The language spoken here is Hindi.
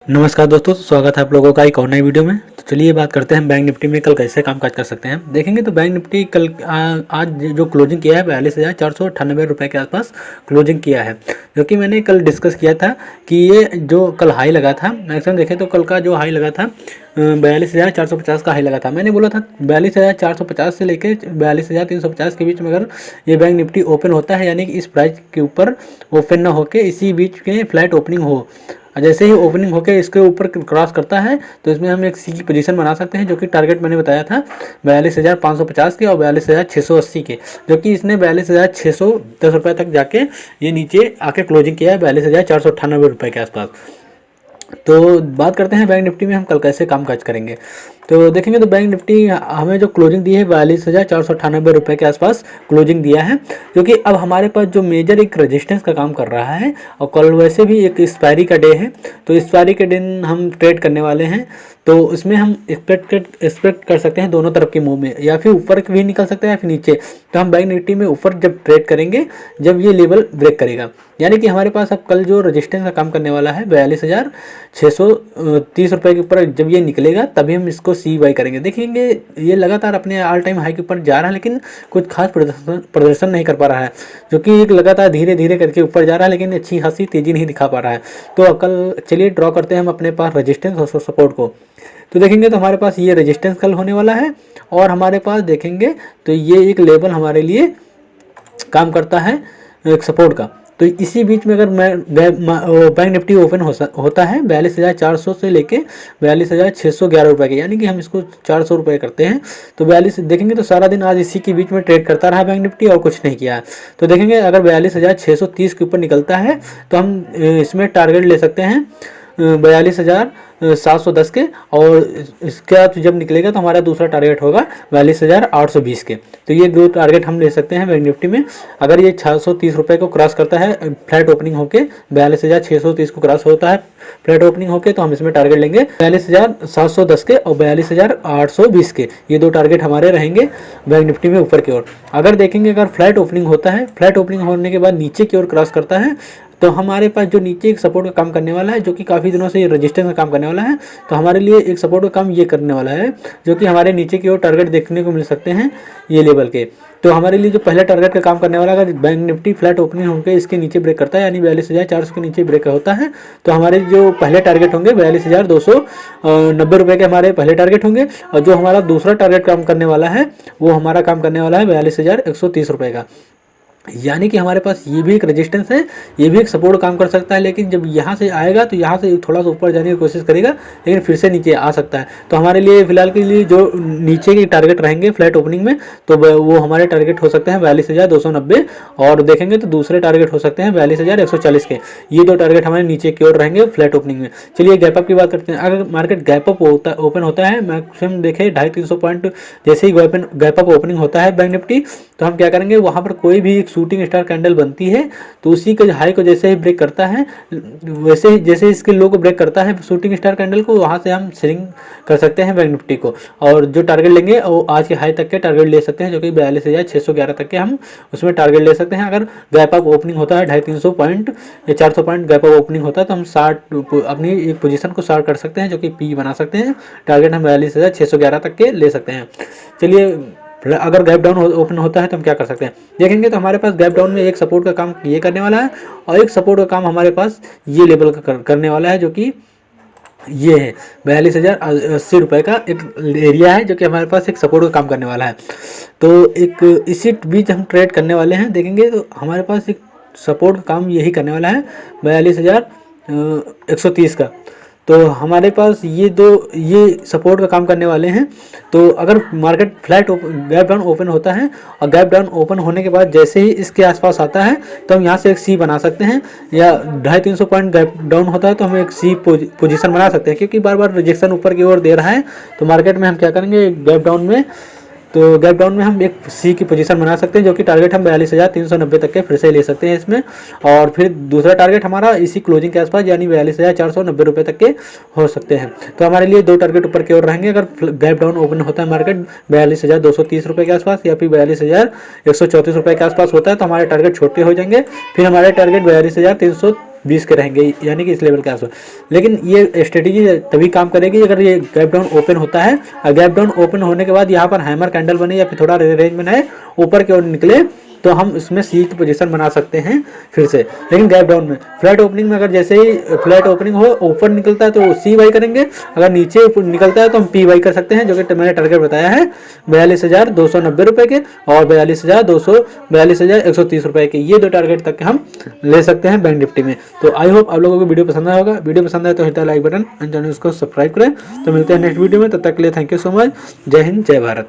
नमस्कार दोस्तों, स्वागत है आप लोगों का एक और नई वीडियो में। तो चलिए बात करते हैं बैंक निफ्टी में कल कैसे कामकाज कर सकते हैं। देखेंगे तो बैंक निफ्टी कल आज जो क्लोजिंग किया है 42,498 रुपये के आसपास क्लोजिंग किया है, जो कि मैंने कल डिस्कस किया था कि ये जो कल हाई लगा था, मैक्सिमम देखें तो कल का जो हाई लगा था 42,450 का हाई लगा था। मैंने बोला था 42,450 से लेकर 42,350 के बीच में अगर ये बैंक निफ्टी ओपन होता है, यानी कि इस प्राइस के ऊपर ओपन ना होकर इसी बीच के फ्लैट ओपनिंग हो, जैसे ही ओपनिंग होकर इसके ऊपर क्रॉस करता है तो इसमें हम एक सी की पोजीशन बना सकते हैं, जो कि टारगेट मैंने बताया था 42,550 के और 42,680 के, जो कि इसने 42,610 रुपये तक जाके ये नीचे आके क्लोजिंग किया है 42,498 रुपये के आसपास। तो बात करते हैं बैंक निफ्टी में हम कल कैसे कामकाज करेंगे। तो देखेंगे तो बैंक निफ्टी हमें जो क्लोजिंग दी है 42,498 रुपये के आसपास क्लोजिंग दिया है, क्योंकि अब हमारे पास जो मेजर एक रेजिस्टेंस का काम कर रहा है और कल वैसे भी एक एक्सपायरी का डे है, तो एक्सपायरी के दिन हम ट्रेड करने वाले हैं। तो इसमें हम एक्सपेक्ट कर सकते हैं दोनों तरफ के मूव में, या फिर ऊपर भी निकल सकते हैं या फिर नीचे। तो हम बैंक निफ्टी में ऊपर जब ट्रेड करेंगे जब ये लेवल ब्रेक करेगा, यानी कि हमारे पास अब कल जो रजिस्टेंस का काम करने वाला है 42,630 रुपये के ऊपर जब ये निकलेगा तभी हम इसको सी बाई करेंगे। देखेंगे ये लगातार अपने ऑल टाइम हाई के ऊपर जा रहा है, लेकिन कुछ खास प्रदर्शन नहीं कर पा रहा है, जो कि एक लगातार धीरे धीरे करके ऊपर जा रहा है, लेकिन अच्छी खासी तेजी नहीं दिखा पा रहा है। तो कल चलिए ड्रॉ करते हैं हम अपने पास रजिस्टेंस और सपोर्ट को। तो देखेंगे तो हमारे पास ये रेजिस्टेंस कल होने वाला है, और हमारे पास देखेंगे तो ये एक लेवल हमारे लिए काम करता है एक सपोर्ट का। तो इसी बीच में अगर बैंक निफ्टी ओपन होता है 42,400 से लेके 42,611 रुपये के, यानी कि हम इसको 400 रुपये करते हैं। तो 42 देखेंगे तो सारा दिन आज इसी के बीच में ट्रेड करता रहा बैंक निफ्टी और कुछ नहीं किया है। तो देखेंगे अगर 42,630 के ऊपर निकलता है तो हम इसमें टारगेट ले सकते हैं 42,710 के, और इसके बाद जब निकलेगा तो हमारा दूसरा टारगेट होगा 42,820 के। तो ये दो टारगेट हम ले सकते हैं बैंक निफ्टी में। अगर ये 630 रुपये को क्रॉस करता है फ्लैट ओपनिंग होके, 42,630 को क्रॉस होता है फ्लैट ओपनिंग होके, तो हम इसमें टारगेट लेंगे 42,710 के और 42,820 के। ये दो टारगेट हमारे रहेंगे बैंक निफ्टी में ऊपर की ओर। अगर देखेंगे अगर फ्लैट ओपनिंग होता है, फ्लैट ओपनिंग होने के बाद नीचे की ओर क्रॉस करता है, तो हमारे पास जो नीचे एक सपोर्ट का काम करने वाला है, जो कि काफ़ी दिनों से ये रजिस्टेंस का काम करने वाला है, तो हमारे लिए एक सपोर्ट का काम ये करने वाला है, जो कि हमारे नीचे की ओर टारगेट देखने को मिल सकते हैं ये लेवल के। तो हमारे लिए जो पहला टारगेट का काम करने वाला, अगर बैंक निफ्टी फ्लैट ओपनिंग होकर इसके नीचे ब्रेक करता है, यानी 42,400 के नीचे ब्रेक होता है, तो हमारे जो पहले टारगेट होंगे 42,290 रुपये के हमारे पहले टारगेट होंगे। और जो हमारा दूसरा टारगेट काम करने वाला है वो हमारा काम करने वाला है 42,130 रुपये का। यानी कि हमारे पास ये भी एक रेजिस्टेंस है, ये भी एक सपोर्ट काम कर सकता है, लेकिन जब यहाँ से आएगा तो यहाँ से थोड़ा सा ऊपर जाने की कोशिश करेगा, लेकिन फिर से नीचे आ सकता है। तो हमारे लिए फिलहाल के लिए जो नीचे के टारगेट रहेंगे फ्लैट ओपनिंग में, तो वो हमारे टारगेट हो सकते हैं 42,290, और देखेंगे तो दूसरे टारगेट हो सकते हैं 42,140 के। ये दो टारगेट हमारे नीचे की ओर रहेंगे फ्लैट ओपनिंग में। चलिए गैप अप की बात करते हैं। अगर मार्केट गैप अप ओपन होता है, मैक्सिमम देखें 250-300 पॉइंट जैसे ही गैप अप ओपनिंग होता है बैंक निफ्टी, तो हम क्या करेंगे, वहाँ पर कोई भी एक शूटिंग स्टार कैंडल बनती है, तो उसी के हाई को जैसे ही ब्रेक करता है, वैसे ही जैसे इसके लो को ब्रेक करता है शूटिंग स्टार कैंडल को, वहाँ से हम सेलिंग कर सकते हैं बैंक निफ्टी को। और जो टारगेट लेंगे वो आज के हाई तक के टारगेट ले सकते हैं, जो कि 42,611 तक के हम उसमें टारगेट ले सकते हैं। अगर गैप अप ओपनिंग होता है 250-300 पॉइंट या 400 पॉइंट गैप अप ओपनिंग होता है, तो हम 60 अपनी एक पोजीशन को शॉर्ट कर सकते हैं, जो कि पी बना सकते हैं। टारगेट हम 42,611 तक के ले सकते हैं। चलिए अगर गैप डाउन ओपन होता है तो हम क्या कर सकते हैं, देखेंगे तो हमारे पास गैप डाउन में एक सपोर्ट का काम ये करने वाला है, और एक सपोर्ट का काम हमारे पास ये लेवल का करने वाला है, जो कि ये है 42,080 रुपये का एक एरिया है, जो कि हमारे पास एक सपोर्ट का काम करने वाला है। तो एक इसी बीच हम ट्रेड करने वाले हैं। देखेंगे तो हमारे पास एक सपोर्ट का काम यही करने वाला है 42,130 का। तो हमारे पास ये सपोर्ट का काम करने वाले हैं। तो अगर market flat gap down open होता है, और गैप डाउन ओपन होने के बाद जैसे ही इसके आसपास आता है, तो हम यहाँ से एक सी बना सकते हैं, या 250-300 पॉइंट गैप डाउन होता है तो हम एक सी पोजीशन बना सकते हैं, क्योंकि बार बार रिजेक्शन ऊपर की ओर दे रहा है। तो मार्केट में हम क्या करेंगे, गैप डाउन में तो गैप डाउन में हम एक सी की पोजीशन बना सकते हैं, जो कि टारगेट हम 42,390 तक के फिर से ले सकते हैं इसमें। और फिर दूसरा टारगेट हमारा इसी क्लोजिंग के आसपास, यानी 42,490 रुपये तक के हो सकते हैं। तो हमारे लिए दो टारगेट ऊपर की ओर रहेंगे। अगर गैप डाउन ओपन होता है मार्केट 42,230 रुपये के आसपास, या फिर 42,134 रुपये के आसपास होता है, तो हमारे टारगेट छोटे हो जाएंगे। फिर हमारे टारगेट 42,300 20 के रहेंगे, यानी कि इस लेवल के आसपास। लेकिन ये स्ट्रेटेजी तभी काम करेगी अगर ये गैप डाउन ओपन होता है, और गैप डाउन ओपन होने के बाद यहाँ पर हैमर कैंडल बने या फिर थोड़ा रेंज में है ऊपर की ओर निकले, तो हम इसमें सी की पोजीशन बना सकते हैं फिर से। लेकिन गैप डाउन में फ्लैट ओपनिंग में अगर जैसे ही फ्लैट ओपनिंग हो, ऊपर निकलता है तो सी बाई करेंगे, अगर नीचे निकलता है तो हम पी बाई कर सकते हैं, जो कि मैंने टारगेट बताया है 42,290 रुपये के और 42,130 रुपये के। ये दो टारगेट तक के हम ले सकते हैं बैंक निफ्टी में। तो आई होप आप लोगों को वीडियो पसंद आया होगा। वीडियो पसंद आए तो hit the like button and channel को सब्सक्राइब करें। तो मिलते हैं नेक्स्ट वीडियो में, तब तक के लिए थैंक यू सो मच। जय हिंद, जय भारत।